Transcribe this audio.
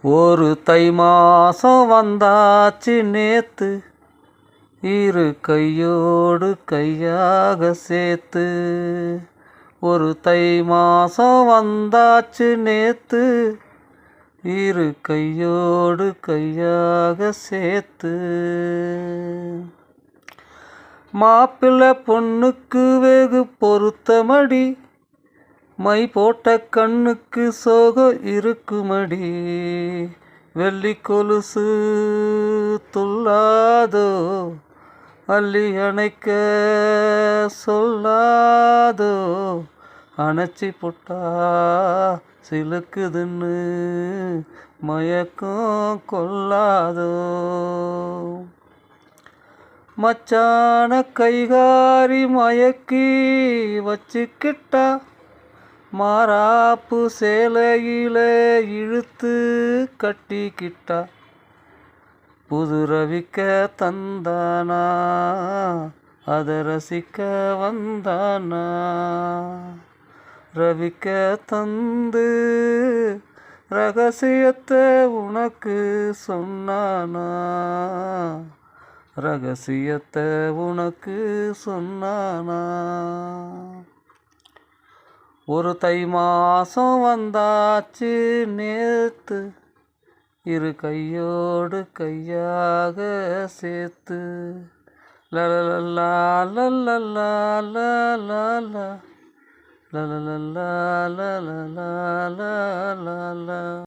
ஒரு தை மாசம் வந்தாச்சு நேத்து, இரு கையோடு கையாக சேர்த்து. ஒரு தை மாசம் வந்தாச்சு நேத்து, இரு கையோடு கையாக சேர்த்து. மாப்பிள்ளை பொண்ணுக்கு வெகு பொருத்தமடி, மை போட்ட கண்ணுக்கு சோகம் இருக்குமடி. வெள்ளி கொலுசு துள்ளாதோ, அள்ளி அணைக்க சொல்லாதோ, அணைச்சி புட்டா சிலுக்குதுன்னு மயக்கம் கொள்ளாதோ. மச்சான கைகாரி மயக்கி வச்சுக்கிட்டா, மாறாப்பு சேலையில இழுத்து கட்டிக்கிட்டா. புது ரவிக்க தந்தானா, அத ரசிக்க வந்தானா. ரவிக்க தந்து ரகசியத்தை உனக்கு சொன்னானா, ரகசியத்தை உனக்கு சொன்னானா. ஒரு தை மாசம் வந்தாச்சு நேத்து, இரு கையோடு கையாக சேர்த்து. லலலல்லா லலலல்லா லலலல்லா லலலல்லா லலலல்லா லலலல்லா.